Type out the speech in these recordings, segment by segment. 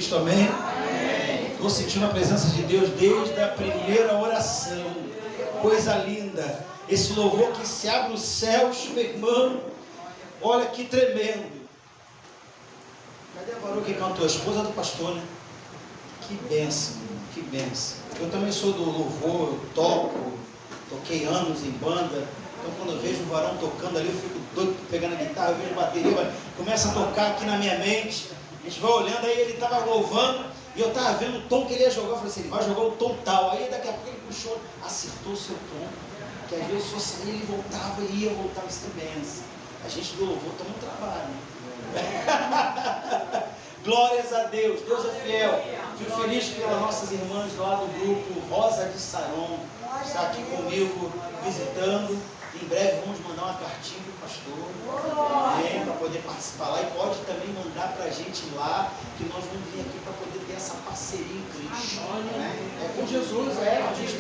Cristo, amém? Estou sentindo a presença de Deus desde a primeira oração. Coisa linda. Esse louvor que se abre os céus, meu irmão. Olha que tremendo. Cadê a varô que cantou? A esposa do pastor, né? Que bênção, que bênção. Eu também sou do louvor, eu toquei anos em banda. Então quando eu vejo o varão tocando ali, eu fico doido pegando a guitarra, eu vejo a bateria, começa a tocar aqui na minha mente. A gente vai olhando, aí ele estava louvando, e eu estava vendo o tom que ele ia jogar. Eu falei assim, ele vai jogar o tom tal. Aí daqui a pouco ele puxou, acertou o seu tom. Que às vezes só saía, ele voltava e ia, voltava, isso é bênção. A gente do louvor toma um trabalho. Glórias a Deus, Deus é fiel. Fico feliz pelas nossas irmãs lá do grupo Rosa de Saron, está aqui comigo visitando. Em breve vamos mandar uma cartinha para o pastor, para poder participar lá, e pode também mandar para a gente lá, que nós vamos vir aqui para poder ter essa parceria em Cristo. É com Jesus, a gente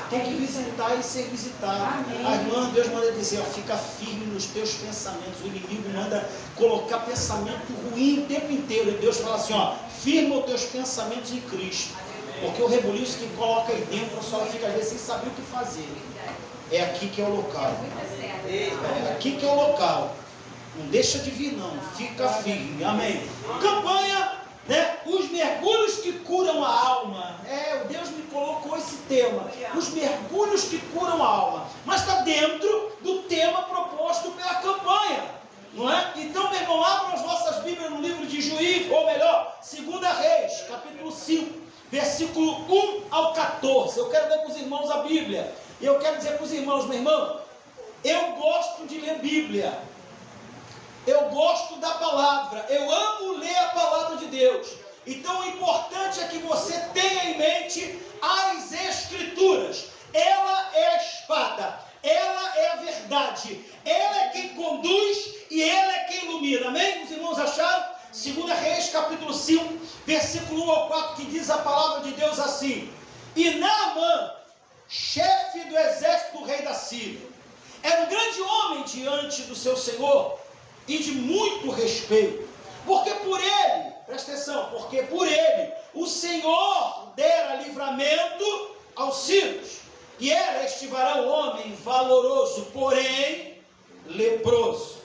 tem que visitar e ser visitado. A irmã, Deus manda dizer, ó, fica firme nos teus pensamentos. O inimigo manda colocar pensamento ruim o tempo inteiro, e Deus fala assim, ó, firma os teus pensamentos em Cristo, porque o rebuliço que coloca aí dentro só fica às vezes sem saber o que fazer. É aqui que é o local. É aqui que é o local. Não deixa de vir não. Fica firme. Amém. Campanha, né? Os mergulhos que curam a alma. Deus me colocou esse tema. Os mergulhos que curam a alma. Mas está dentro do tema proposto pela campanha. Não é? Então, meu irmão, abram as vossas Bíblias no livro de Juízes, ou melhor, 2 Reis, capítulo 5, versículo 1 ao 14. Eu quero ler para os irmãos a Bíblia. E eu quero dizer para os irmãos, meu irmão, eu gosto de ler Bíblia, eu gosto da palavra, eu amo ler a palavra de Deus. Então o importante é que você tenha em mente as Escrituras. Ela é a espada, ela é a verdade, ela é quem conduz e ela é quem ilumina. Amém? Os irmãos acharam? 2 Reis capítulo 5, versículo 1 ao 4, que diz a palavra de Deus assim: E Naamã, chefe do exército do rei da Síria, era um grande homem diante do seu senhor e de muito respeito, porque por ele, presta atenção, porque por ele o Senhor dera livramento aos sírios, e era este varão homem valoroso, porém leproso.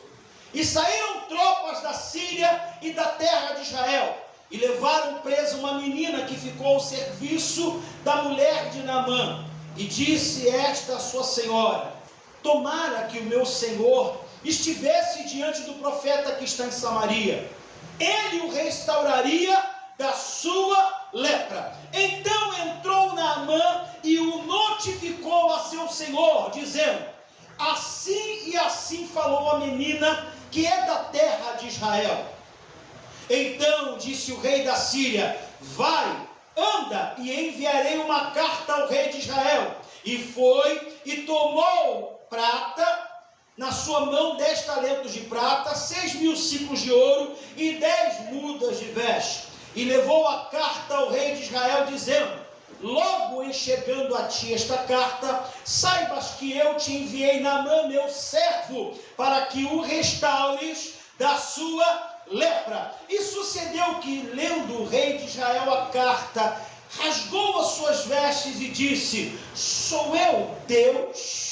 E saíram tropas da Síria e da terra de Israel, e levaram presa uma menina que ficou ao serviço da mulher de Naamã. E disse esta a sua senhora: tomara que o meu senhor estivesse diante do profeta que está em Samaria, ele o restauraria da sua lepra. Então entrou Naamã e o notificou a seu senhor, dizendo: assim e assim falou a menina que é da terra de Israel. Então disse o rei da Síria: vai, anda, e enviarei uma carta ao rei de Israel. E foi e tomou prata na sua mão, 10 talentos de prata, 6.000 ciclos de ouro e 10 mudas de veste. E levou a carta ao rei de Israel, dizendo: logo em chegando a ti esta carta, saibas que eu te enviei Naamã, meu servo, para que o restaures da sua lepra. E sucedeu que, lendo o rei de Israel a carta, rasgou as suas vestes e disse: sou eu Deus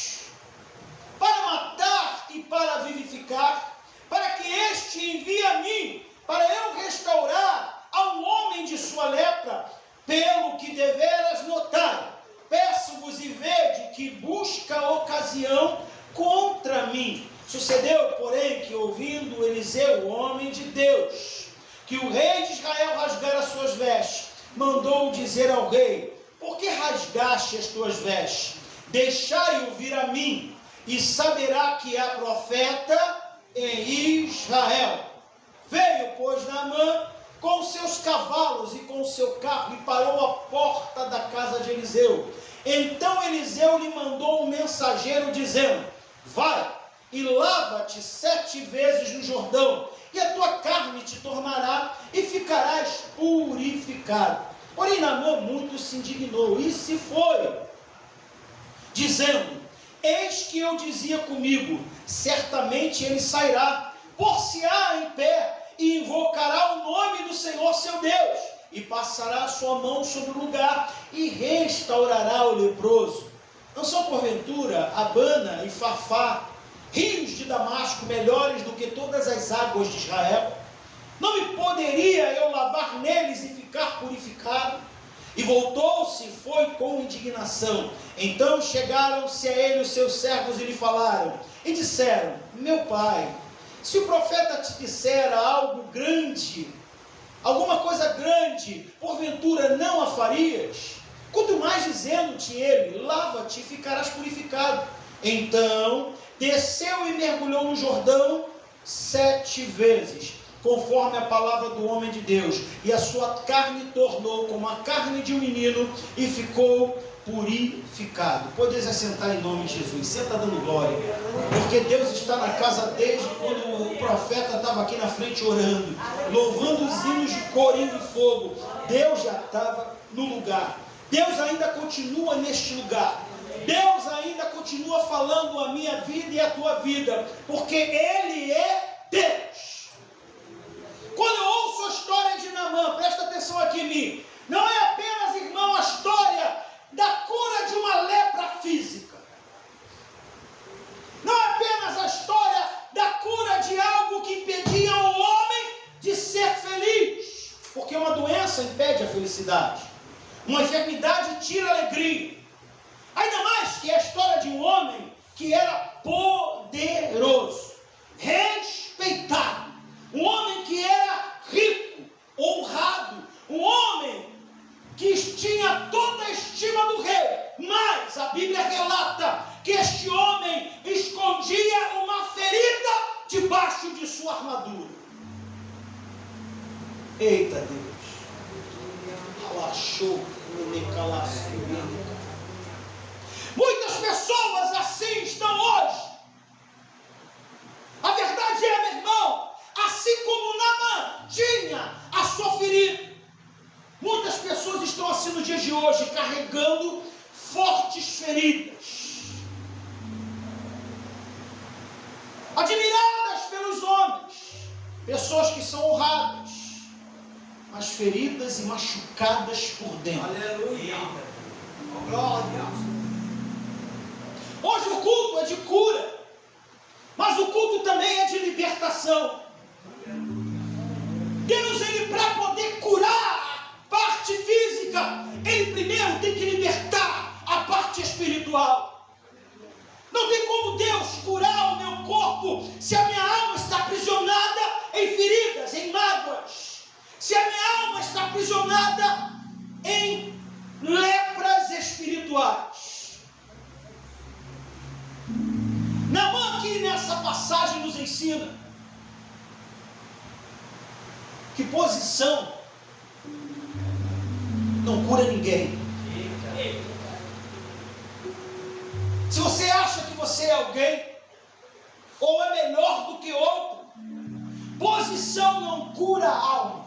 para matar e para vivificar, para que este envie a mim, para eu restaurar ao homem de sua lepra? Pelo que deveras notar, peço-vos e vede que busca ocasião contra mim. Sucedeu, porém, que ouvindo Eliseu, o homem de Deus, que o rei de Israel rasgara as suas vestes, mandou dizer ao rei: por que rasgaste as tuas vestes? Deixai-o vir a mim, e saberá que há profeta em Israel. Veio, pois, Naamã com seus cavalos e com o seu carro, e parou à porta da casa de Eliseu. Então Eliseu lhe mandou um mensageiro, dizendo: vai e lava-te 7 vezes no Jordão, e a tua carne te tornará, e ficarás purificado. Porém Naamã muito se indignou, e se foi, dizendo: eis que eu dizia comigo, certamente ele sairá, por-se-á em pé, e invocará o nome do Senhor seu Deus, e passará a sua mão sobre o lugar, e restaurará o leproso. Não são porventura Abana e Farfá, rios de Damasco, melhores do que todas as águas de Israel? Não me poderia eu lavar neles e ficar purificado? E voltou-se e foi com indignação. Então chegaram-se a ele os seus servos e lhe falaram, e disseram, meu pai, se o profeta te dissera algo grande, alguma coisa grande, porventura não a farias? Quanto mais dizendo-te ele, lava-te e ficarás purificado. Então desceu e mergulhou no Jordão 7 vezes, conforme a palavra do homem de Deus, e a sua carne tornou como a carne de um menino, e ficou purificado. Podeis assentar em nome de Jesus. Senta dando glória, porque Deus está na casa desde quando o profeta estava aqui na frente orando, louvando os hinos de corinho e fogo. Deus já estava no lugar. Deus ainda continua neste lugar. Deus ainda continua falando a minha vida e a tua vida, porque Ele é Deus. Quando eu ouço a história de Naamã, presta atenção aqui em mim, não é apenas, irmão, a história da cura de uma lepra física. Não é apenas a história da cura de algo que impedia o homem de ser feliz, porque uma doença impede a felicidade, uma enfermidade tira a alegria. Ainda mais que é a história de um homem que era poderoso, respeitado, um homem que era rico, honrado, um homem que tinha toda a estima do rei, mas a Bíblia relata que este homem escondia uma ferida debaixo de sua armadura. Eita Deus! Muitas pessoas assim estão hoje. A verdade é, meu irmão, assim como Naamã tinha a sua ferida, muitas pessoas estão assim no dia de hoje, carregando fortes feridas, admiradas pelos homens, pessoas que são honradas, mas feridas e machucadas por dentro. Aleluia! Glória! Hoje o culto é de cura, mas o culto também é de libertação. Deus, Ele, para poder curar a parte física, Ele primeiro tem que libertar a parte espiritual. Não tem como Deus curar o meu corpo se a minha alma está aprisionada em feridas, em mágoas, se a minha alma está aprisionada em lepras espirituais. Naamã aqui nessa passagem nos ensina que posição não cura ninguém. Se você acha que você é alguém, ou é melhor do que outro, posição não cura a alma.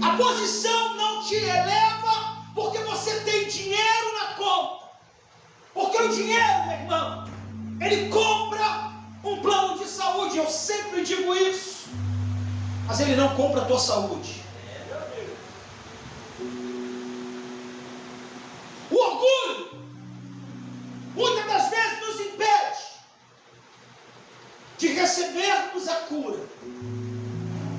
A posição não te eleva porque você tem dinheiro na conta. Porque o dinheiro, meu irmão, ele compra um plano de saúde. Eu sempre digo isso. Mas ele não compra a tua saúde. O orgulho muitas das vezes nos impede de recebermos a cura,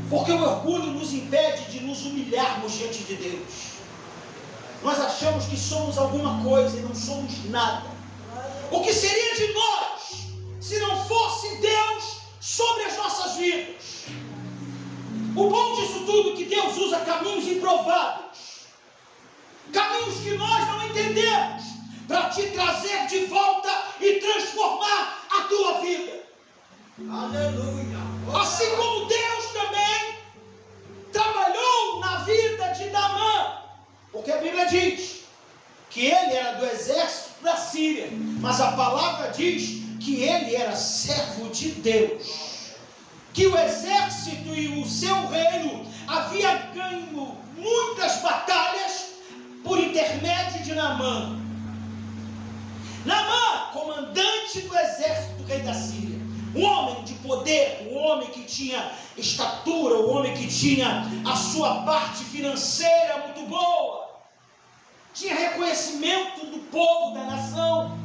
porque o orgulho nos impede de nos humilharmos diante de Deus. Nós achamos que somos alguma coisa e não somos nada. O que seria de nós se não fosse Deus sobre as nossas vidas? O bom disso tudo é que Deus usa caminhos improváveis, caminhos que nós não entendemos, para te trazer de volta e transformar a tua vida. Aleluia! Assim como Deus também trabalhou na vida de Naamã, porque a Bíblia diz que ele era do exército da Síria, mas a palavra diz que ele era servo de Deus, que o exército e o seu reino havia ganho muitas batalhas por intermédio de Naamã. Naamã, comandante do exército do rei da Síria, um homem de poder, um homem que tinha estatura, um homem que tinha a sua parte financeira muito boa, tinha reconhecimento do povo, da nação,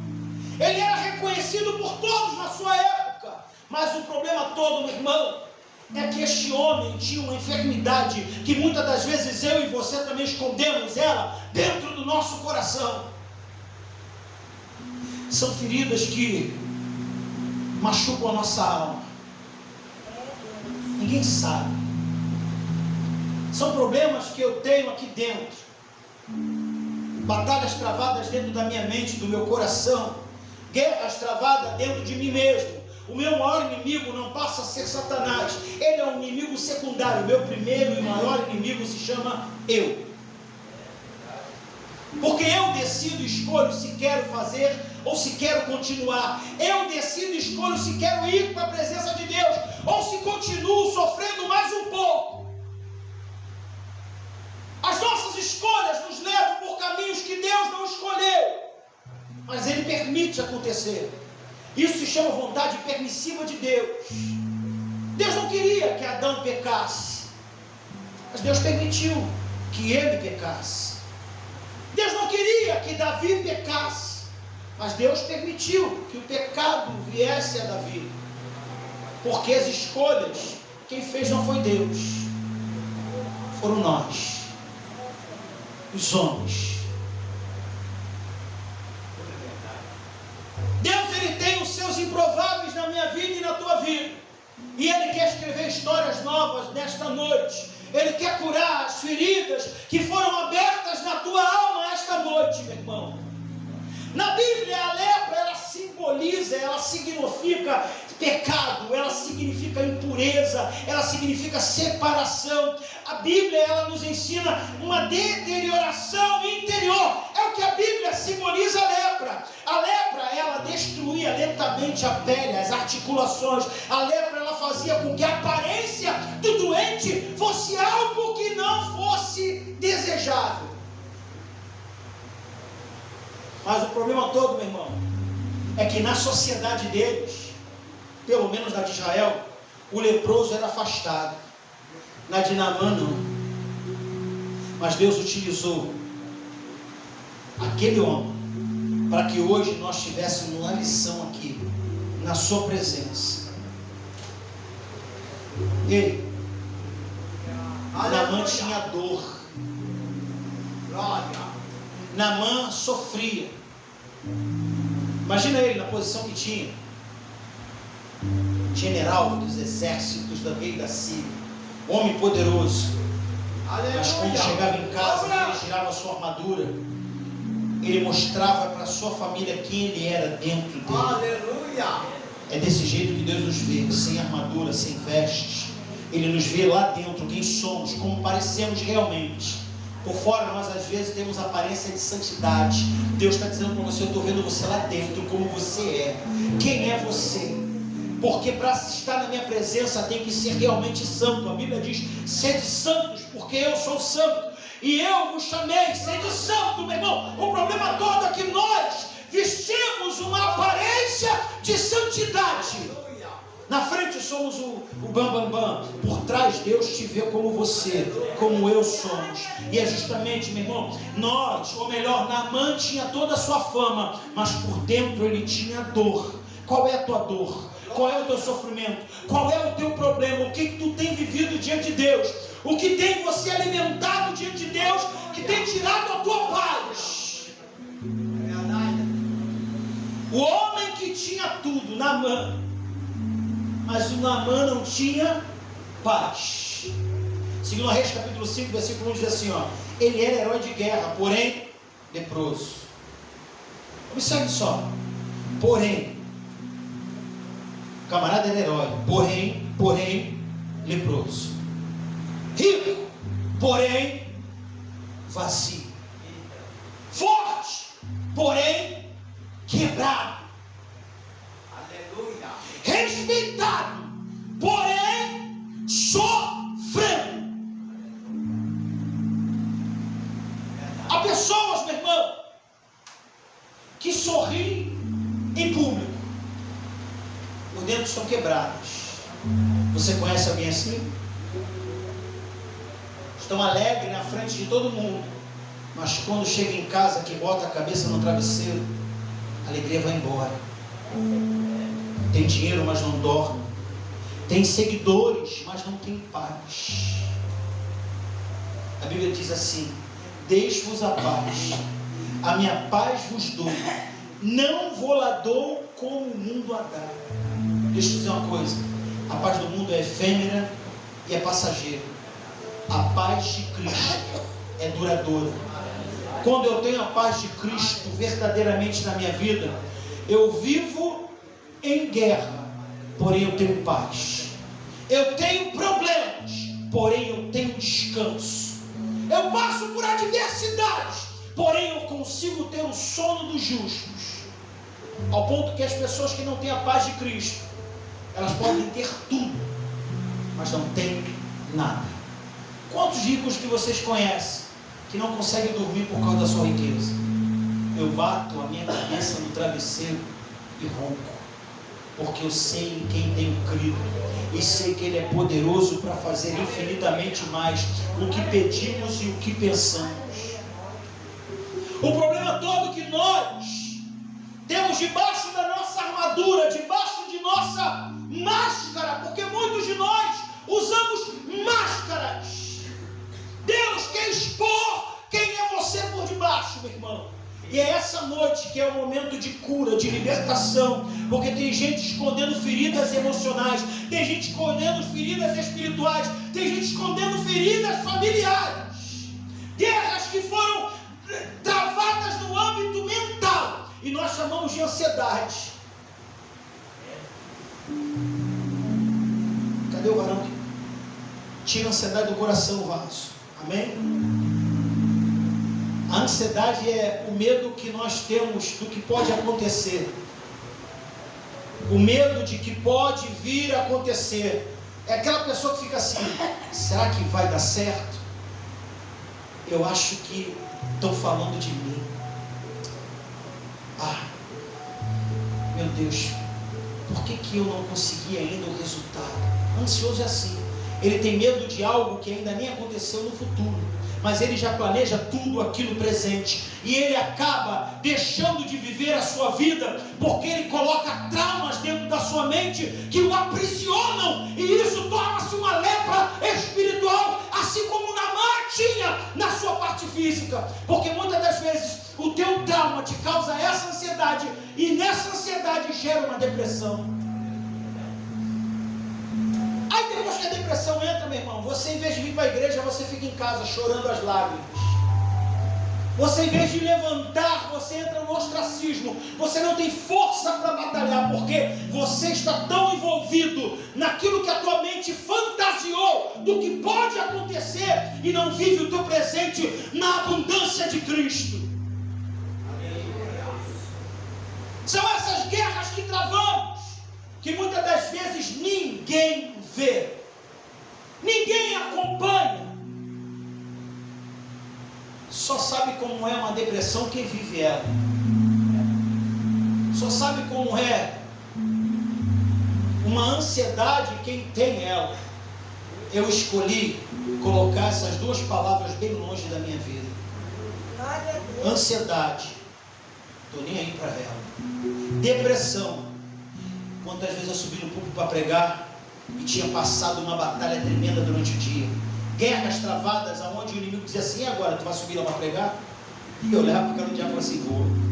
ele era reconhecido por todos na sua época, mas o problema todo, meu irmão, é que este homem tinha uma enfermidade que muitas das vezes eu e você também escondemos ela dentro do nosso coração. São feridas que machucam a nossa alma. Ninguém sabe. São problemas que eu tenho aqui dentro. Batalhas travadas dentro da minha mente, do meu coração. Guerras travadas dentro de mim mesmo. O meu maior inimigo não passa a ser Satanás. Ele é um inimigo secundário. O meu primeiro e maior inimigo se chama eu. Porque eu decido e escolho se quero fazer ou se quero continuar. Eu decido e escolho se quero ir para a presença de Deus ou se continuo sofrendo mais um pouco. As nossas escolhas nos levam por caminhos que Deus não escolheu, mas Ele permite acontecer. Isso se chama vontade permissiva de Deus. Deus não queria que Adão pecasse, mas Deus permitiu que ele pecasse. Deus não queria que Davi pecasse, mas Deus permitiu que o pecado viesse a Davi. Porque as escolhas, quem fez não foi Deus, foram nós, os homens. Deus, Ele tem os seus improváveis na minha vida e na tua vida, e Ele quer escrever histórias novas nesta noite. Ele quer curar as feridas que foram abertas na tua alma esta noite, meu irmão. Na Bíblia, a lepra, ela simboliza, ela significa pecado, ela significa impureza, ela significa separação. A Bíblia, ela nos ensina uma deterioração interior. É o que a Bíblia simboliza a lepra. A lepra, ela destruía lentamente a pele, as articulações. A lepra, ela fazia com que a aparência do doente fosse algo que não fosse desejável. Mas o problema todo, meu irmão, é que na sociedade deles, pelo menos na de Israel, o leproso era afastado. Na de Naamã não. Mas Deus utilizou aquele homem para que hoje nós tivéssemos uma lição aqui, na sua presença. Ele, Naamã tinha dor. Naamã sofria. Imagina ele na posição que tinha. General dos exércitos do rei da Síria, homem poderoso. Mas quando chegava em casa, ele tirava a sua armadura, ele mostrava para a sua família quem ele era dentro dele. Aleluia! É desse jeito que Deus nos vê, sem armadura, sem vestes. Ele nos vê lá dentro, quem somos, como parecemos realmente. Por fora nós às vezes temos aparência de santidade. Deus está dizendo para você: eu estou vendo você lá dentro, como você é. Quem é você? Porque para estar na minha presença tem que ser realmente santo. A Bíblia diz: sede santos, porque eu sou santo e eu vos chamei. Sede santo, meu irmão. O problema todo é que nós vestimos uma aparência de santidade. Na frente somos o bam. Por trás Deus te vê como você, como eu somos. E é justamente, meu irmão, nós, ou melhor, Naamã tinha toda a sua fama, mas por dentro ele tinha dor. Qual é a tua dor? Qual é o teu sofrimento? Qual é o teu problema? O que tu tem vivido diante de Deus? O que tem você alimentado diante de Deus, que tem tirado a tua paz? O homem que tinha tudo, Naamã, mas o Naamã não tinha paz. Segundo Reis capítulo 5, versículo 1 diz assim, ó: ele era herói de guerra, porém leproso. Observe só. Porém, o camarada era herói, porém leproso. Rico, porém vazio. Forte, porém quebrado. Respeitado, porém sofrendo. Há pessoas, meu irmão, que sorriem em público, por dentro relacionamentos são quebrados. Você conhece alguém assim? Estão alegres na frente de todo mundo, mas quando chega em casa, que bota a cabeça no travesseiro, a alegria vai embora. Tem dinheiro, mas não dorme. Tem seguidores, mas não tem paz. A Bíblia diz assim: deixe-vos a paz, a minha paz vos dou, não vou lá dou como o mundo a dá. Deixa eu dizer uma coisa: a paz do mundo é efêmera e é passageira. A paz de Cristo é duradoura. Quando eu tenho a paz de Cristo verdadeiramente na minha vida, eu vivo em guerra, porém eu tenho paz. Eu tenho problemas, porém eu tenho descanso. Eu passo por adversidades, porém eu consigo ter o sono dos justos. Ao ponto que as pessoas que não têm a paz de Cristo, elas podem ter tudo, mas não têm nada. Quantos ricos que vocês conhecem que não conseguem dormir por causa da sua riqueza? Eu bato a minha cabeça no travesseiro e ronco, porque eu sei em quem tenho crido e sei que Ele é poderoso para fazer infinitamente mais o que pedimos e o que pensamos. O problema todo que nós temos debaixo da nossa armadura, debaixo de nossa máscara, porque muitos de nós usamos máscaras. Deus quer expor quem é você por debaixo, meu irmão. E é essa noite que é o momento de cura, de libertação, porque tem gente escondendo feridas emocionais, tem gente escondendo feridas espirituais, tem gente escondendo feridas familiares, guerras que foram travadas no âmbito mental, e nós chamamos de ansiedade. Cadê o varão que tira a ansiedade do coração, vaso? Amém? A ansiedade é o medo que nós temos do que pode acontecer. O medo de que pode vir a acontecer. É aquela pessoa que fica assim: será que vai dar certo? Eu acho que estão falando de mim. Ah, meu Deus, por que eu não consegui ainda o resultado? Ansioso é assim. Ele tem medo de algo que ainda nem aconteceu no futuro, mas ele já planeja tudo aquilo presente, e ele acaba deixando de viver a sua vida, porque ele coloca traumas dentro da sua mente que o aprisionam, e isso torna-se uma lepra espiritual, assim como Naamã tinha na sua parte física, porque muitas das vezes o teu trauma te causa essa ansiedade, e nessa ansiedade gera uma depressão. Aí depois que a depressão entra, meu irmão, você em vez de vir para a igreja, você fica em casa chorando as lágrimas. Você em vez de levantar, você entra no ostracismo. Você não tem força para batalhar, porque você está tão envolvido naquilo que a tua mente fantasiou do que pode acontecer, e não vive o teu presente na abundância de Cristo. São essas guerras que travamos, que muitas das vezes ninguém vê, ninguém acompanha. Só sabe como é uma depressão quem vive ela. Só sabe como é uma ansiedade quem tem ela. Eu escolhi colocar essas duas palavras bem longe da minha vida. Ansiedade, estou nem aí para ela. Depressão. Quantas vezes eu subi no púlpito para pregar e tinha passado uma batalha tremenda durante o dia. Guerras travadas, aonde o inimigo dizia assim: e agora, tu vai subir lá para pregar? E eu olhava para o cara do diabo e falava assim: vou.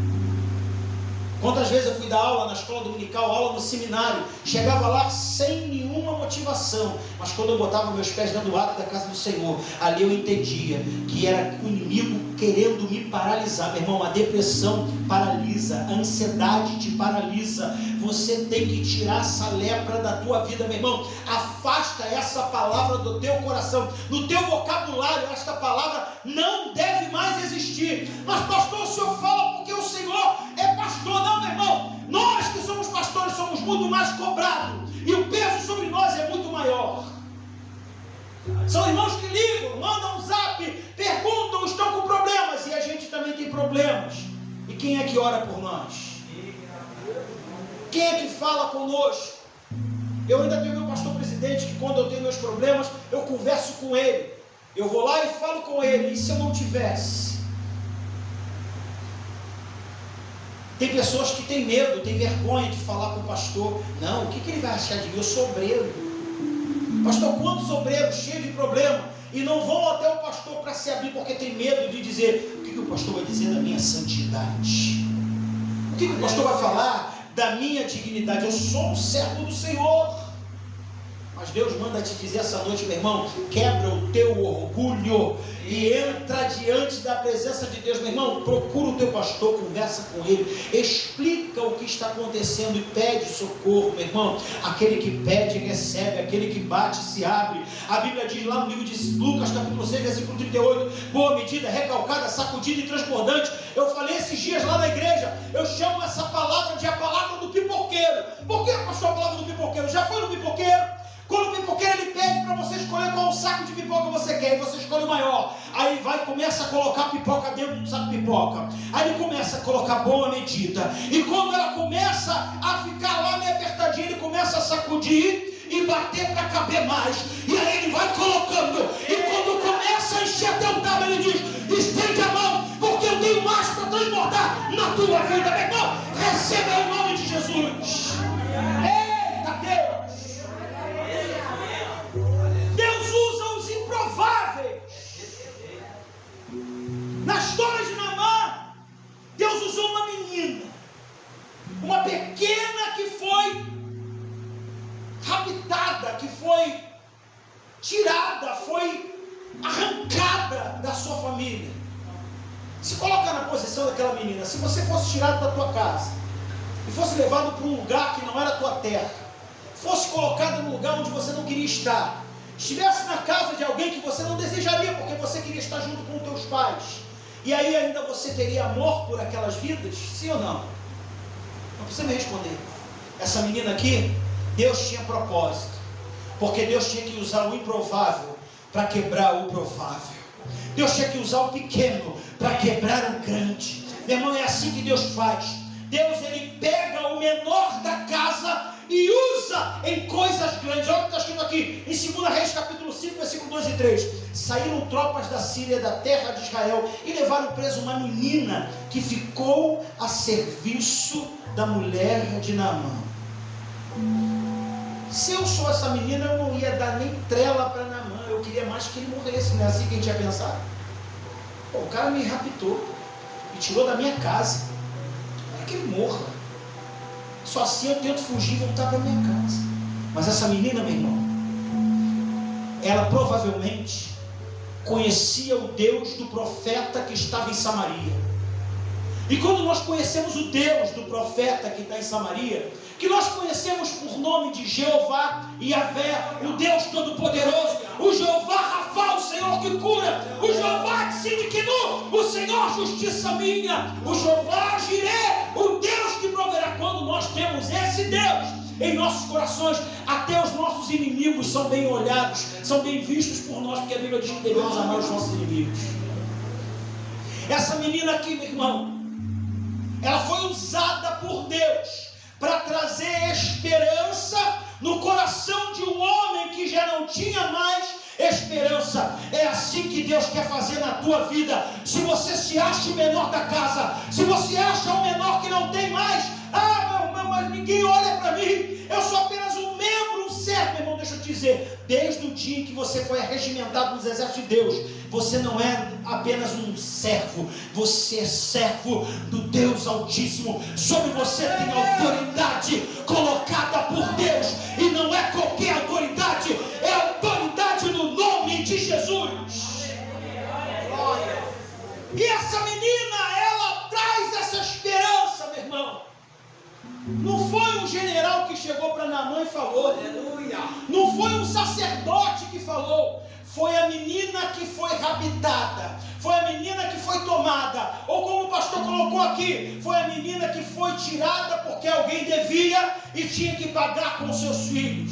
Quantas vezes eu fui dar aula na escola dominical, aula no seminário, chegava lá sem nenhuma motivação, mas quando eu botava meus pés dentro do ato da casa do Senhor, ali eu entendia que era o inimigo querendo me paralisar. Meu irmão, a depressão paralisa, a ansiedade te paralisa. Você tem que tirar essa lepra da tua vida, meu irmão. Afasta essa palavra do teu coração, no teu vocabulário. Esta palavra não deve mais existir. Mas pastor, o senhor fala porque o Senhor é pastor. Não, meu irmão, nós que somos pastores somos muito mais cobrados, e o peso sobre nós é muito maior. São irmãos que ligam, mandam um zap, perguntam, estão com problemas, e a gente também tem problemas. E quem é que ora por nós? Quem é que fala conosco? Eu ainda tenho meu pastor presidente, que quando eu tenho meus problemas, eu converso com ele. Eu vou lá e falo com ele. E se eu não tivesse? Tem pessoas que têm medo, têm vergonha de falar com o pastor. Não, o que ele vai achar de mim? Eu sou obreiro. Pastor, quantos obreiros cheios de problema e não vão até o pastor para se abrir porque tem medo de dizer: o que o pastor vai dizer da minha santidade? O que o pastor vai falar da minha dignidade? Eu sou um servo do Senhor. Mas Deus manda te dizer essa noite, meu irmão, quebra o teu orgulho e entra diante da presença de Deus, meu irmão. Procura o teu pastor, conversa com ele, explica o que está acontecendo e pede socorro, meu irmão. Aquele que pede, recebe, aquele que bate, se abre. A Bíblia diz lá no livro de Lucas, capítulo 6, versículo 38, boa medida, recalcada, sacudida e transbordante. Eu falei esses dias lá na igreja, eu chamo essa palavra de a palavra do pipoqueiro. Por que, pastor, a palavra do pipoqueiro? Já foi no pipoqueiro? Quando o pipoqueiro ele pede para você escolher qual saco de pipoca você quer, e você escolhe o maior, aí ele vai e começa a colocar pipoca dentro do saco de pipoca, aí ele começa a colocar boa medida, e quando ela começa a ficar lá meio apertadinha, ele começa a sacudir e bater para caber mais, e aí ele vai colocando, e quando começa a encher até o tábua, ele diz: estende a mão, porque eu tenho mais para transbordar na tua vida, meu irmão. Receba em nome de Jesus. Eita Deus! Deus usa os improváveis. Na história de Naamã, Deus usou uma menina, uma pequena que foi raptada, que foi tirada, foi arrancada da sua família. Se coloca na posição daquela menina. Se você fosse tirado da tua casa e fosse levado para um lugar que não era a tua terra, fosse colocado num lugar onde você não queria estar, estivesse na casa de alguém que você não desejaria, porque você queria estar junto com os teus pais, e aí ainda você teria amor por aquelas vidas? Sim ou não? Não precisa me responder. Essa menina aqui, Deus tinha propósito, porque Deus tinha que usar o improvável para quebrar o provável. Deus tinha que usar o pequeno para quebrar o grande. Meu irmão, é assim que Deus faz. Deus, ele pega o menor da casa e usa em coisas grandes. Olha o que está escrito aqui em 2 Reis capítulo 5, versículo 2 e 3. Saíram tropas da Síria, da terra de Israel, e levaram preso uma menina que ficou a serviço da mulher de Naamã. Se eu sou essa menina, eu não ia dar nem trela para Naamã. Eu queria mais que ele morresse. Não é assim que a gente ia pensar? Pô, o cara me raptou, me tirou da minha casa. Para que ele morra. Só assim eu tento fugir e voltar para minha casa. Mas essa menina, meu irmão, ela provavelmente conhecia o Deus do profeta que estava em Samaria. E quando nós conhecemos o Deus do profeta que está em Samaria, que nós conhecemos por nome de Jeová e Yahvé, o Deus Todo-Poderoso, o Jeová Rafa, o Senhor que cura, o Jeová Tsidkenu, o Senhor justiça minha, o Jeová Jireh, o Deus que proverá. Quando nós temos esse Deus em nossos corações, até os nossos inimigos são bem olhados, são bem vistos por nós, porque a Bíblia diz que devemos amar os nossos inimigos. Essa menina aqui, meu irmão, ela foi usada por Deus para trazer esperança no coração de um homem que já não tinha mais esperança. É assim que Deus quer fazer na tua vida. Se você se acha o menor da casa, se você acha o menor que não tem mais, mas ninguém olha para mim, eu sou apenas um membro, um servo. Meu irmão, deixa eu te dizer, desde o dia em que você foi regimentado nos exércitos de Deus, você não é apenas um servo, você é servo do Deus Altíssimo. Sobre você tem autoridade colocada por Deus, e não é qualquer autoridade, é autoridade no nome de Jesus. E essa menina, ela traz essa esperança, meu irmão. Não foi um general que chegou para Naamã e falou, aleluia. Não foi um sacerdote que falou, foi a menina que foi raptada, foi a menina que foi tomada, ou como o pastor colocou aqui, foi a menina que foi tirada porque alguém devia e tinha que pagar com seus filhos.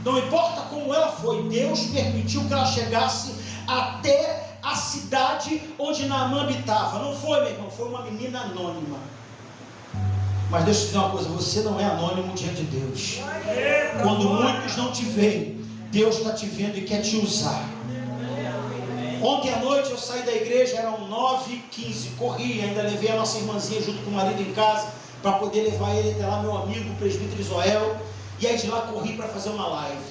Não importa como ela foi, Deus permitiu que ela chegasse até a cidade onde Naamã habitava. Não foi, meu irmão, foi uma menina anônima. Mas deixa eu te dizer uma coisa, você não é anônimo diante de Deus. Quando muitos não te veem, Deus está te vendo e quer te usar. Ontem à noite eu saí da igreja, eram 9h15, corri, ainda levei a nossa irmãzinha junto com o marido em casa, para poder levar ele até lá, meu amigo, o presbítero Israel, e aí de lá corri para fazer uma live.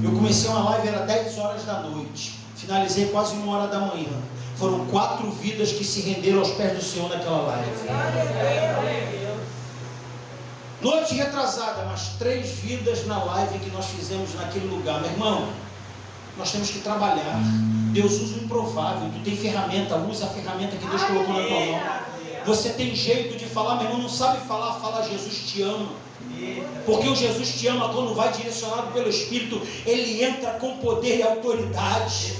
Eu comecei uma live, era 10 horas da noite, finalizei quase 1 hora da manhã. Foram 4 vidas que se renderam aos pés do Senhor naquela live. Noite retrasada, mas 3 vidas na live que nós fizemos naquele lugar. Meu irmão, nós temos que trabalhar. Deus usa o improvável. Tu tem ferramenta, usa a ferramenta que Deus colocou na tua mão. Você tem jeito de falar, meu irmão, não sabe falar, fala Jesus te ama. Porque o Jesus te ama, quando vai direcionado pelo Espírito, ele entra com poder e autoridade.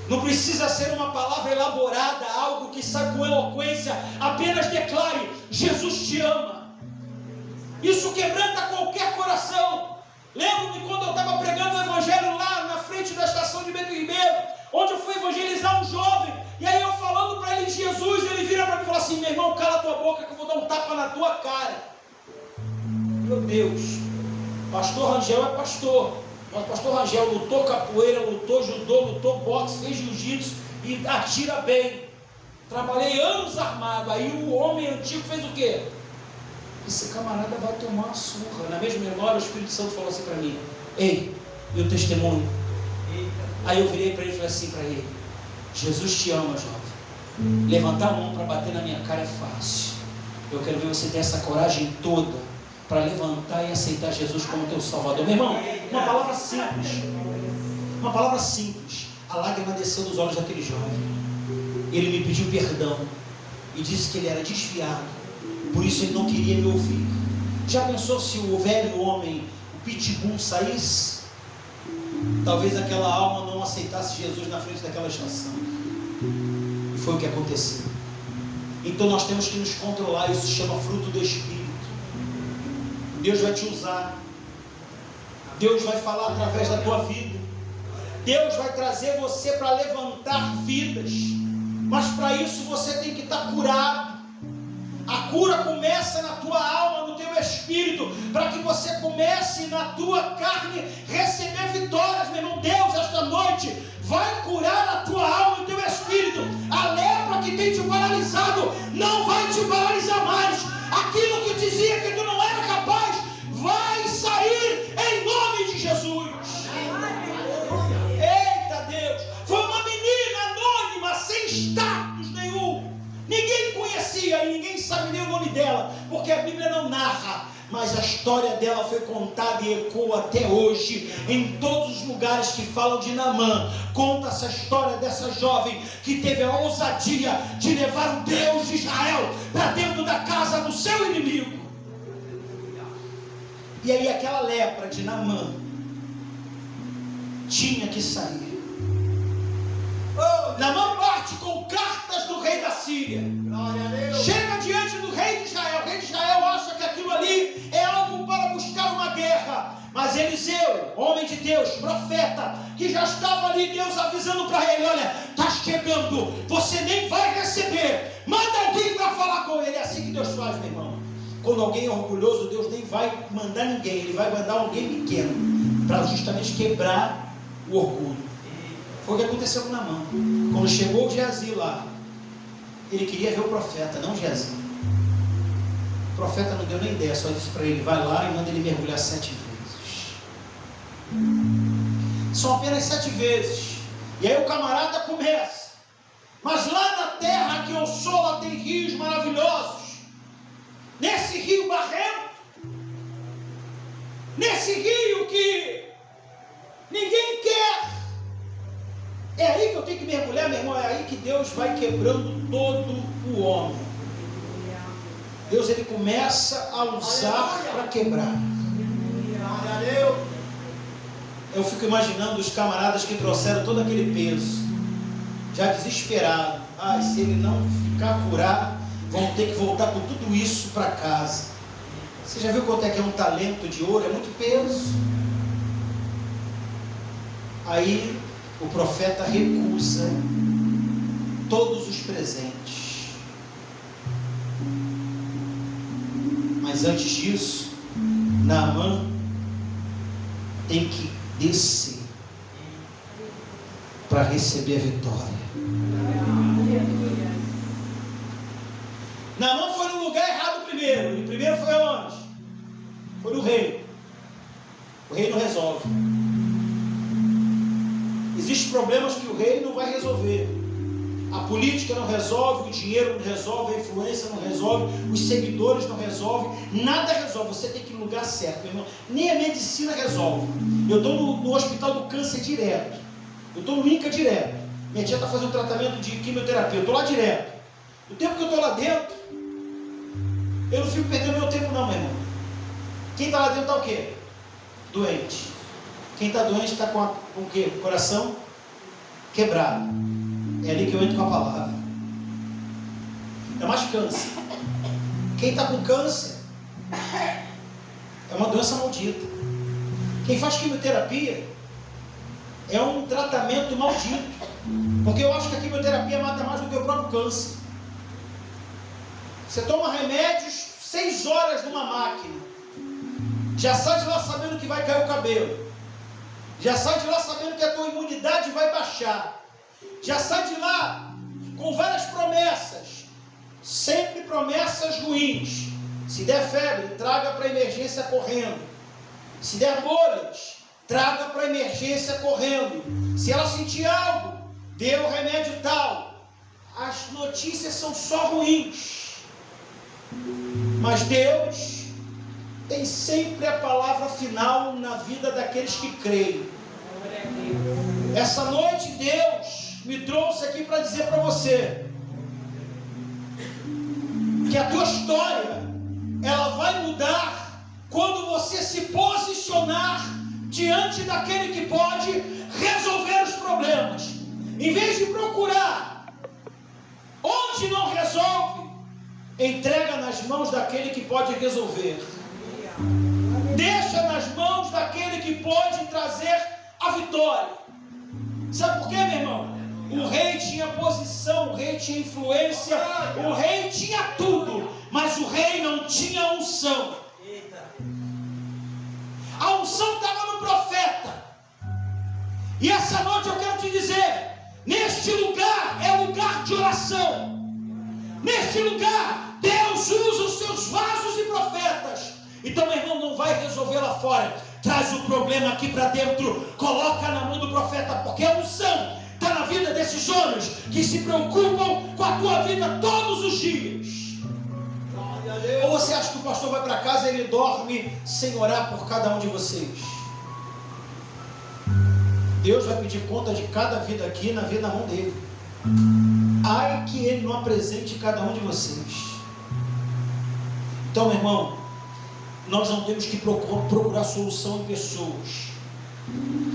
Não precisa ser uma palavra elaborada, algo que sai com eloquência. Apenas declare: Jesus te ama. Isso quebranta qualquer coração. Lembro-me quando eu estava pregando o evangelho lá na frente da estação de Bento Ribeiro, onde eu fui evangelizar um jovem, e aí eu falando para ele de Jesus, ele vira para mim e fala assim: meu irmão, cala tua boca que eu vou dar um tapa na tua cara. Meu Deus, pastor Rangel é pastor, mas pastor Rangel lutou capoeira, lutou judô, lutou boxe, fez jiu-jitsu e atira bem. Trabalhei anos armado. Aí o homem antigo fez o quê? Esse camarada vai tomar uma surra. Na mesma hora o Espírito Santo falou assim para mim: ei, meu testemunho. Aí eu virei para ele e falei assim para ele: Jesus te ama, jovem. Levantar a mão para bater na minha cara é fácil. Eu quero ver você ter essa coragem toda para levantar e aceitar Jesus como teu Salvador. Meu irmão, uma palavra simples. Uma palavra simples. A lágrima desceu dos olhos daquele jovem. Ele me pediu perdão e disse que ele era desviado, por isso ele não queria me ouvir. Já pensou se o velho homem, o pitbull, saísse? Talvez aquela alma não aceitasse Jesus na frente daquela estação. E foi o que aconteceu. Então nós temos que nos controlar. Isso se chama fruto do Espírito. Deus vai te usar. Deus vai falar através da tua vida. Deus vai trazer você para levantar vidas. Mas para isso você tem que estar curado. A cura começa na tua alma, no teu espírito, para que você comece na tua carne receber vitórias, meu irmão. Deus esta noite vai curar a tua alma e o teu espírito. A lepra que tem te paralisado não vai te paralisar mais. Aquilo que dizia que tu não era capaz vai sair em nome de Jesus. Eita Deus! Foi uma menina anônima, sem status nenhum. Ninguém conhecia e ninguém sabe nem o nome dela, porque a Bíblia não narra, mas a história dela foi contada e ecoa até hoje, em todos os lugares que falam de Naamã. Conta essa história dessa jovem que teve a ousadia de levar o Deus de Israel para dentro da casa do seu inimigo. E aí aquela lepra de Naamã tinha que sair. Naamã parte com cartas do rei da Síria. Chega diante do rei de Israel. O rei de Israel acha que aquilo ali é algo para buscar uma guerra. Mas Eliseu, homem de Deus, profeta, que já estava ali, Deus avisando para ele: olha, está chegando, você nem vai receber. Manda alguém para falar com ele. É assim que Deus faz, meu irmão. Quando alguém é orgulhoso, Deus nem vai mandar ninguém. Ele vai mandar alguém pequeno, para justamente quebrar o orgulho. Foi o que aconteceu com Naamã. Quando chegou o Geazi lá, ele queria ver o profeta, não Geazi. O profeta não deu nem ideia, só disse para ele: vai lá e manda ele mergulhar 7 vezes. São apenas 7 vezes. E aí o camarada começa. Mas lá na terra que eu sou, lá tem rios maravilhosos. Nesse rio barrento, nesse rio que ninguém quer, é aí que eu tenho que mergulhar, meu irmão. É aí que Deus vai quebrando todo o homem. Deus, ele começa a usar para quebrar. Eu fico imaginando os camaradas que trouxeram todo aquele peso, já desesperado. Se ele não ficar curado, vão ter que voltar com tudo isso para casa. Você já viu quanto é que é um talento de ouro? É muito peso. Aí o profeta recusa todos os presentes. Mas antes disso, Naamã tem que descer para receber a vitória. Naamã foi no lugar errado primeiro. Ele primeiro foi aonde? Foi no rei. O rei não resolve. Existem problemas que o rei não vai resolver. A política não resolve, o dinheiro não resolve, a influência não resolve, os seguidores não resolvem, nada resolve. Você tem que ir no lugar certo, meu irmão. Nem a medicina resolve. Eu estou no hospital do câncer direto. Eu estou no INCA direto. Minha tia está fazendo tratamento de quimioterapia. Eu estou lá direto. O tempo que eu estou lá dentro, eu não fico perdendo meu tempo não, meu irmão. Quem está lá dentro está o quê? Doente. Quem está doente está com o quê? Coração quebrado. É ali que eu entro com a palavra. É mais câncer. Quem está com câncer é uma doença maldita. Quem faz quimioterapia é um tratamento maldito. Porque eu acho que a quimioterapia mata mais do que o próprio câncer. Você toma remédios 6 horas numa máquina. Já sai de lá sabendo que vai cair o cabelo. Já sai de lá sabendo que a tua imunidade vai baixar. Já sai de lá com várias promessas. Sempre promessas ruins. Se der febre, traga para a emergência correndo. Se der bolhas, traga para a emergência correndo. Se ela sentir algo, dê o remédio tal. As notícias são só ruins. Mas Deus tem sempre a palavra final na vida daqueles que creem. Essa noite Deus me trouxe aqui para dizer para você que a tua história ela vai mudar quando você se posicionar diante daquele que pode resolver os problemas. Em vez de procurar onde não resolve, entrega nas mãos daquele que pode resolver. Deixa nas mãos daquele que pode trazer a vitória. Sabe por quê, meu irmão? O rei tinha posição, o rei tinha influência, o rei tinha tudo, mas o rei não tinha unção. A unção estava no profeta. E essa noite eu quero te dizer, neste lugar é lugar de oração. Neste lugar, Deus usa os seus vasos e profetas. Então, meu irmão, não vai resolver lá fora. Traz o problema aqui para dentro. Coloca na mão do profeta, porque a unção está na vida desses homens que se preocupam com a tua vida todos os dias. Ou você acha que o pastor vai para casa e ele dorme sem orar por cada um de vocês? Deus vai pedir conta de cada vida aqui na vida na mão dele. Ai que ele não apresente cada um de vocês. Então, meu irmão, nós não temos que procurar solução em pessoas.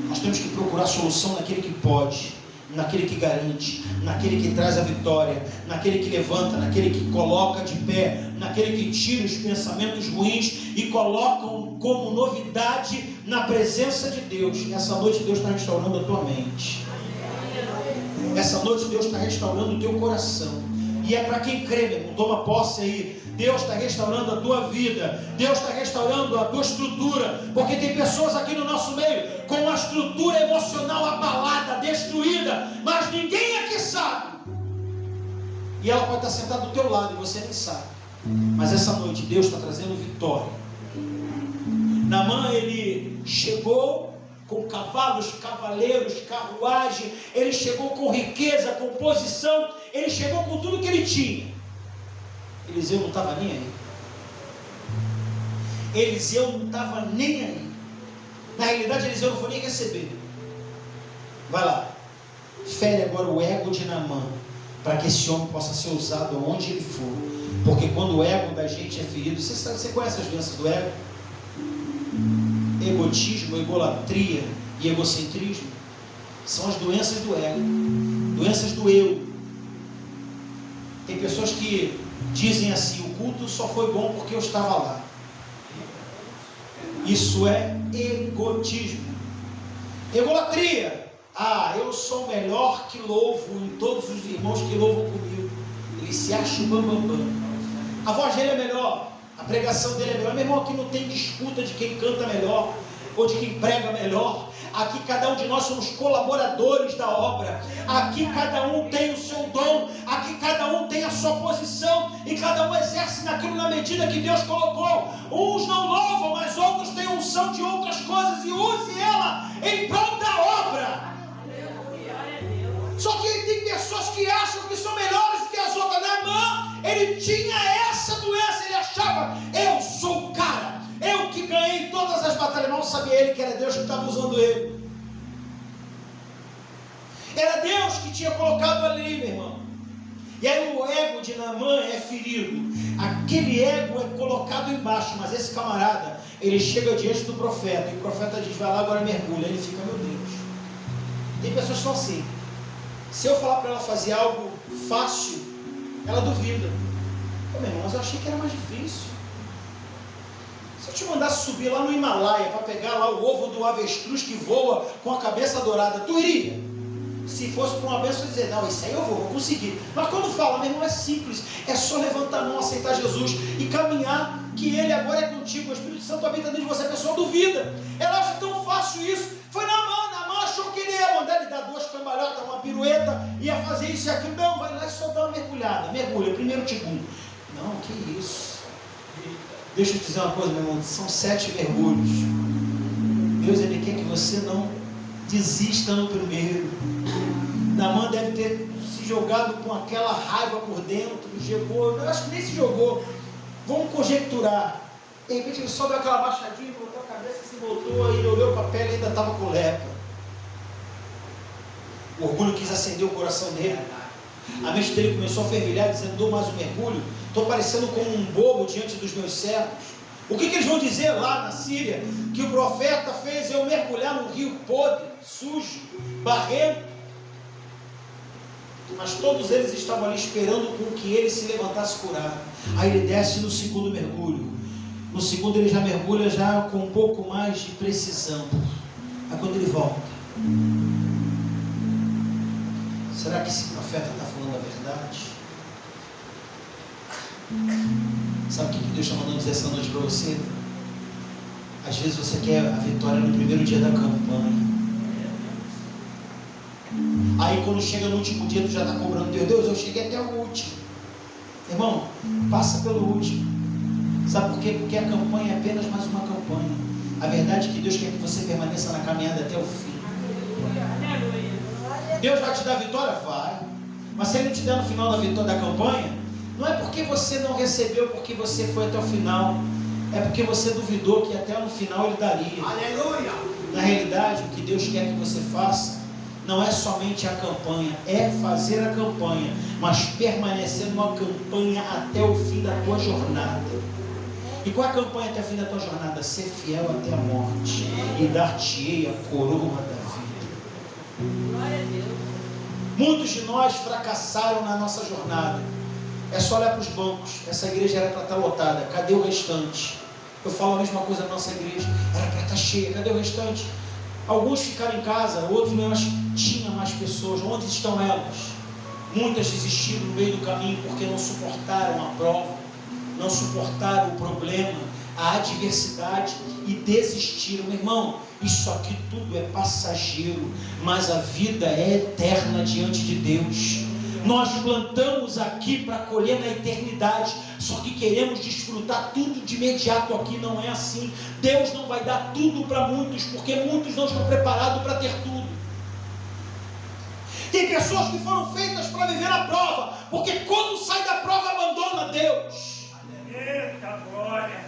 Nós temos que procurar solução naquele que pode, naquele que garante, naquele que traz a vitória, naquele que levanta, naquele que coloca de pé, naquele que tira os pensamentos ruins e coloca como novidade na presença de Deus. Essa noite Deus está restaurando a tua mente. Essa noite Deus está restaurando o teu coração. E é para quem crê, meu irmão, toma posse aí. Deus está restaurando a tua vida. Deus está restaurando a tua estrutura. Porque tem pessoas aqui no nosso meio com a estrutura emocional abalada, destruída, mas ninguém aqui sabe. E ela pode estar sentada do teu lado e você nem sabe. Mas essa noite Deus está trazendo vitória. Naamã, ele chegou com cavalos, cavaleiros, carruagem. Ele chegou com riqueza, com posição. Ele chegou com tudo que ele tinha. Eliseu não estava nem aí. Eliseu não estava nem aí. Na realidade, Eliseu não foi nem receber. Vai lá, fere agora o ego de Naamã, para que esse homem possa ser usado onde ele for. Porque quando o ego da gente é ferido, você conhece as doenças do ego? Egotismo, egolatria e egocentrismo são as doenças do ego, doenças do eu. Tem pessoas que dizem assim: o culto só foi bom porque eu estava lá. Isso é egotismo. Egolatria: eu sou o melhor que louvo em todos os irmãos que louvam comigo. Ele se acha o bambambam. A voz dele é melhor. A pregação dele é melhor. Meu irmão, aqui não tem disputa de quem canta melhor ou de quem prega melhor. Aqui cada um de nós somos colaboradores da obra. Aqui cada um tem o seu dom. Aqui cada um tem a sua posição. E cada um exerce naquilo na medida que Deus colocou. Uns não louvam, mas outros têm unção de outras coisas. E use ela em prol da obra. Só que tem pessoas que acham que são melhores que as outras. Não, ele tinha essa doença. Ele achava, eu sou o cara. Eu que ganhei todas as batalhas. Não sabia ele que era Deus que estava usando ele. Era Deus que tinha colocado ali, meu irmão. E aí o ego de Naamã é ferido. Aquele ego é colocado embaixo. Mas esse camarada, ele chega diante do profeta. E o profeta diz, vai lá, agora mergulha. Ele fica, meu Deus. Tem pessoas que são assim. Se eu falar para ela fazer algo fácil, ela duvida. Pô, meu irmão, mas eu achei que era mais difícil. Se eu te mandasse subir lá no Himalaia para pegar lá o ovo do avestruz que voa com a cabeça dourada, tu iria? Se fosse para uma bênção, dizer, não, isso aí eu vou conseguir. Mas quando fala, meu irmão, é simples. É só levantar a mão, aceitar Jesus e caminhar, que Ele agora é contigo. O Espírito Santo habita dentro de você. A pessoa duvida. Ela acha tão fácil isso. Foi Naamã achou que ele ia mandar ele dar 2 cambalhotas, uma pirueta, ia fazer isso e aquilo. Não, vai lá e só dá uma mergulhada. Mergulha, primeiro tigum. Não, que isso. Deixa eu te dizer uma coisa, meu irmão. São 7 mergulhos. Deus, Ele quer que você não desista no primeiro. Naamã deve ter se jogado com aquela raiva por dentro. Jogou, eu acho que nem se jogou. Vamos conjecturar. De repente ele só deu aquela baixadinha, botou a cabeça, se voltou, aí ele olhou para a pele e ainda estava com lepra. O orgulho quis acender o coração dele. A mente dele começou a fervilhar, dizendo, dou mais um mergulho. Estou parecendo como um bobo diante dos meus servos. O que eles vão dizer lá na Síria? Que o profeta fez eu mergulhar num rio podre, sujo, barrento. Mas todos eles estavam ali esperando com que ele se levantasse curado. Aí ele desce no segundo mergulho. No segundo ele já mergulha já com um pouco mais de precisão. Aí quando ele volta, será que esse profeta está falando a verdade? Sabe o que Deus está mandando dizer essa noite para você? Às vezes você quer a vitória no primeiro dia da campanha. Aí quando chega no último dia, tu já está cobrando, meu Deus, eu cheguei até o último. Irmão, passa pelo último. Sabe por quê? Porque a campanha é apenas mais uma campanha. A verdade é que Deus quer que você permaneça na caminhada até o fim. Deus vai te dar vitória? Vai. Mas se Ele não te der no final da vitória da campanha, não é porque você não recebeu, porque você foi até o final. É porque você duvidou que até no final Ele daria. Aleluia. Na realidade, o que Deus quer que você faça não é somente a campanha, é fazer a campanha, mas permanecer numa campanha até o fim da tua jornada. E qual é a campanha até o fim da tua jornada? Ser fiel até a morte e dar-te-ei a coroa da vida. Glória a Deus. Muitos de nós fracassaram na nossa jornada. É só olhar para os bancos. Essa igreja era para estar lotada. Cadê o restante? Eu falo a mesma coisa na nossa igreja. Era para estar cheia. Cadê o restante? Alguns ficaram em casa, outros não, tinha mais pessoas. Onde estão elas? Muitas desistiram no meio do caminho porque não suportaram a prova, não suportaram o problema, a adversidade e desistiram. Meu irmão, isso aqui tudo é passageiro, mas a vida é eterna diante de Deus. Nós plantamos aqui para colher na eternidade, só que queremos desfrutar tudo de imediato aqui. Não é assim. Deus não vai dar tudo para muitos, porque muitos não estão preparados para ter tudo. Tem pessoas que foram feitas para viver a prova, porque quando sai da prova abandona Deus. Eita glória.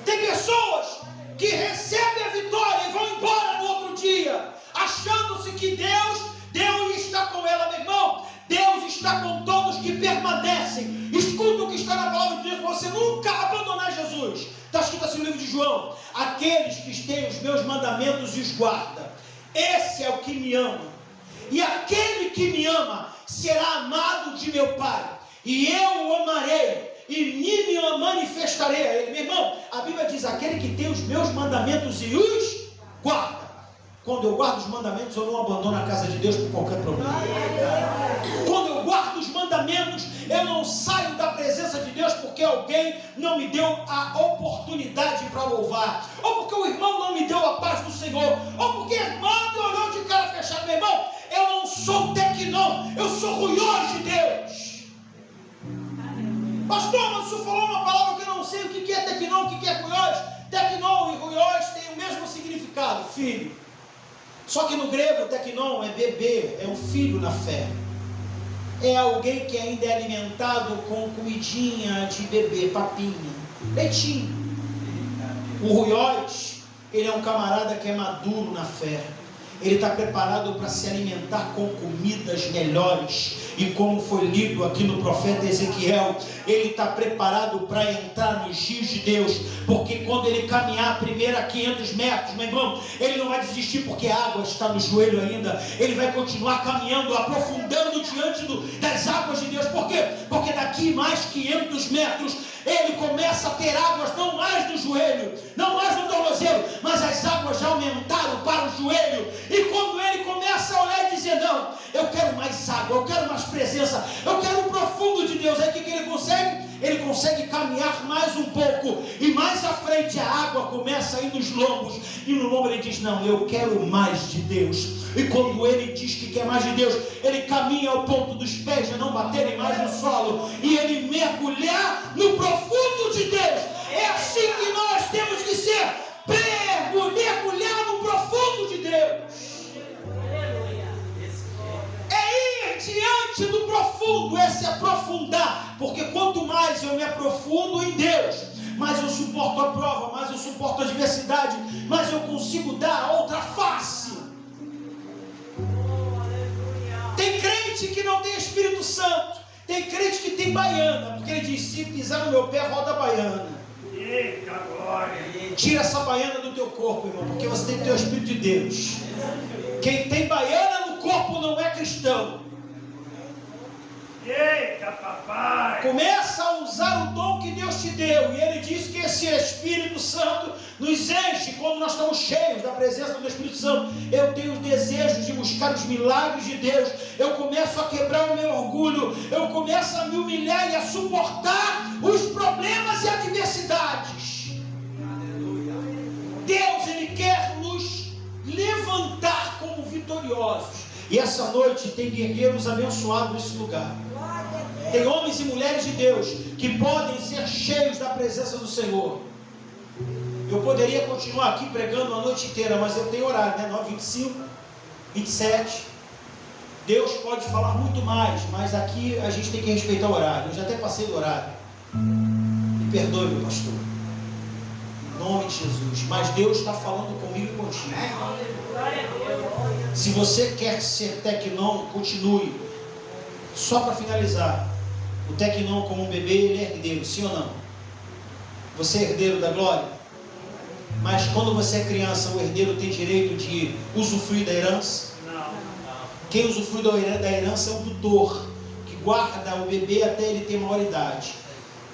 Tem pessoas que recebem a vitória e vão embora no outro dia, achando-se que Deus está com ela. Meu irmão, Deus está com todos que permanecem. Escuta o que está na palavra de Deus, para você nunca abandonar Jesus. Está escrito assim no livro de João: aqueles que têm os meus mandamentos e os guarda, esse é o que me ama. E aquele que me ama será amado de meu Pai, e eu o amarei e me manifestarei a ele. Meu irmão, a Bíblia diz: aquele que tem os meus mandamentos e os guarda. Quando eu guardo os mandamentos, eu não abandono a casa de Deus por qualquer problema. Quando eu guardo os mandamentos, eu não saio da presença de Deus porque alguém não me deu a oportunidade para louvar, ou porque o irmão não me deu a paz do Senhor, ou porque a irmã me olhou de cara fechada. Meu irmão, eu não sou tecnon, eu sou ruiós de Deus. Pastor, mas o senhor falou uma palavra que eu não sei o que é tecnon, o que é ruiós. Tecnon e ruiós têm o mesmo significado, filho. Só que no grego, tecnon é bebê, é um filho na fé. É alguém que ainda é alimentado com comidinha de bebê, papinha, leitinho. O ruiós, ele é um camarada que é maduro na fé. Ele está preparado para se alimentar com comidas melhores. E como foi lido aqui no profeta Ezequiel, ele está preparado para entrar nos rios de Deus. Porque quando ele caminhar a primeira 500 metros, meu irmão, ele não vai desistir porque a água está no joelho ainda. Ele vai continuar caminhando, aprofundando diante das águas de Deus. Por quê? Porque daqui mais 500 metros, ele começa a ter águas não mais no joelho, não mais no tornozelo, mas as águas já aumentaram para o joelho. E quando ele começa a olhar e dizer, não, eu quero mais água, eu quero mais presença, eu quero o profundo de Deus, aí o que ele consegue? Ele consegue caminhar mais um pouco, e mais à frente a água começa a ir nos lombos, e no lombo ele diz, não, eu quero mais de Deus. E quando ele diz que quer mais de Deus, ele caminha ao ponto dos pés já não baterem mais no solo, e ele mergulhar no profundo de Deus. É assim que nós temos que ser, mergulhar no profundo de Deus. É ir diante do profundo, é se aprofundar, porque quanto mais eu me aprofundo em Deus, mais eu suporto a prova, mais eu suporto a adversidade, mais eu consigo dar a outra face. Tem crente que não tem Espírito Santo, tem crente que tem baiana, porque ele diz, se pisar no meu pé, roda a baiana. Eita glória! Tira essa baiana do teu corpo, irmão, porque você tem que ter o Espírito de Deus. Quem tem baiana no corpo não é cristão. Eita papai! Começa a usar o dom que Deus te deu. E ele diz que esse Espírito Santo nos enche quando nós estamos cheios da presença do Espírito Santo. Eu tenho os desejos de buscar os milagres de Deus. Eu começo a quebrar o meu orgulho. Eu começo a me humilhar e a suportar os problemas e adversidades. Deus, Ele quer nos levantar como vitoriosos. E essa noite tem guerreiros abençoados nesse lugar. Tem homens e mulheres de Deus que podem ser cheios da presença do Senhor. Eu poderia continuar aqui pregando a noite inteira, mas eu tenho horário, né? 9h25, 27. Deus pode falar muito mais, mas aqui a gente tem que respeitar o horário. Eu já até passei do horário. Me perdoe, meu pastor. Em nome de Jesus. Mas Deus está falando comigo e contigo. Se você quer ser tecnon, continue. Só para finalizar, o tecnon como um bebê, ele é herdeiro, sim ou não? Você é herdeiro da glória? Mas quando você é criança, o herdeiro tem direito de usufruir da herança? Não. Quem usufrui da herança é o tutor, que guarda o bebê até ele ter maioridade.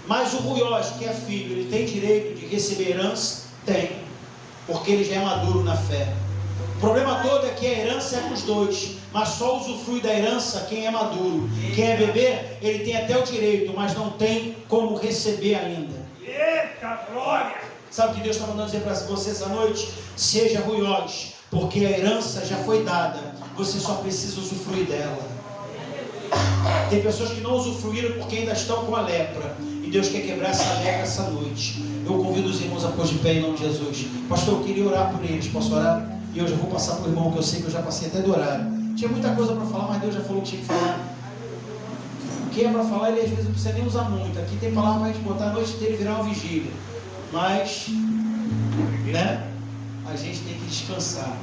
Mas o ruiós, que é filho, ele tem direito de receber herança? Tem, porque ele já é maduro na fé. O problema todo é que a herança é para os dois, mas só usufrui da herança quem é maduro. Quem é bebê, ele tem até o direito, mas não tem como receber ainda. Eita glória! Sabe o que Deus está mandando dizer para você essa noite? Seja ruiós, porque a herança já foi dada, você só precisa usufruir dela. Tem pessoas que não usufruíram porque ainda estão com a lepra, e Deus quer quebrar essa lepra essa noite. Eu convido os irmãos a pôr de pé em nome de Jesus. Pastor, eu queria orar por eles, posso orar? E eu já vou passar para o irmão, que eu sei que eu já passei até do horário. Tinha muita coisa para falar, mas Deus já falou que tinha que falar. O que é para falar, ele às vezes não precisa nem usar muito. Aqui tem palavra para a gente botar a noite inteira e virar uma vigília. Mas, né? A gente tem que descansar.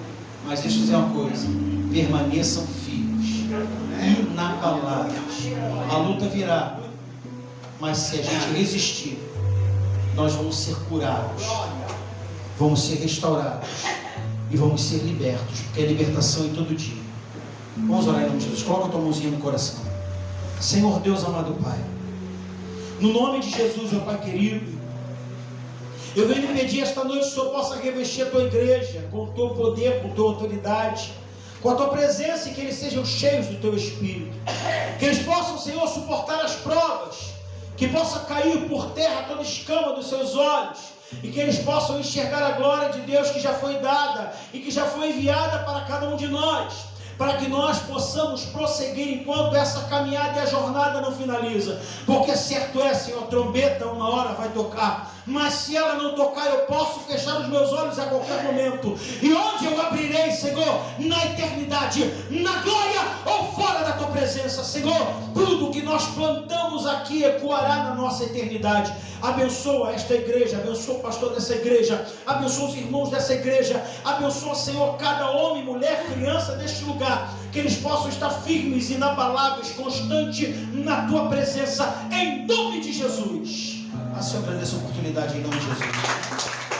Mas deixa eu dizer uma coisa. Permaneçam firmes, inabaláveis. A luta virá. Mas se a gente resistir, nós vamos ser curados. Vamos ser restaurados. E vamos ser libertos, porque é libertação em todo dia. Vamos orar em nome de Jesus. Coloca a tua mãozinha no coração. Senhor Deus amado Pai, no nome de Jesus, meu Pai querido, eu venho lhe pedir esta noite que o Senhor possa revestir a tua igreja com o teu poder, com a tua autoridade, com a tua presença, e que eles sejam cheios do teu Espírito. Que eles possam, Senhor, suportar as provas, que possa cair por terra toda escama dos seus olhos, e que eles possam enxergar a glória de Deus que já foi dada e que já foi enviada para cada um de nós, para que nós possamos prosseguir enquanto essa caminhada e a jornada não finaliza. Porque certo é, Senhor, a trombeta uma hora vai tocar, mas se ela não tocar, eu posso fechar os meus olhos a qualquer momento. E onde eu abrirei, Senhor? Na eternidade, na glória ou fora da tua presença, Senhor. Tudo que nós plantamos aqui ecoará na nossa eternidade. Abençoa esta igreja, abençoa o pastor dessa igreja, abençoa os irmãos dessa igreja, abençoa, Senhor, cada homem, mulher, criança deste lugar, que eles possam estar firmes, inabaláveis, constantes na tua presença, em nome de Jesus. A Senhor, agradeço a oportunidade em nome de Jesus.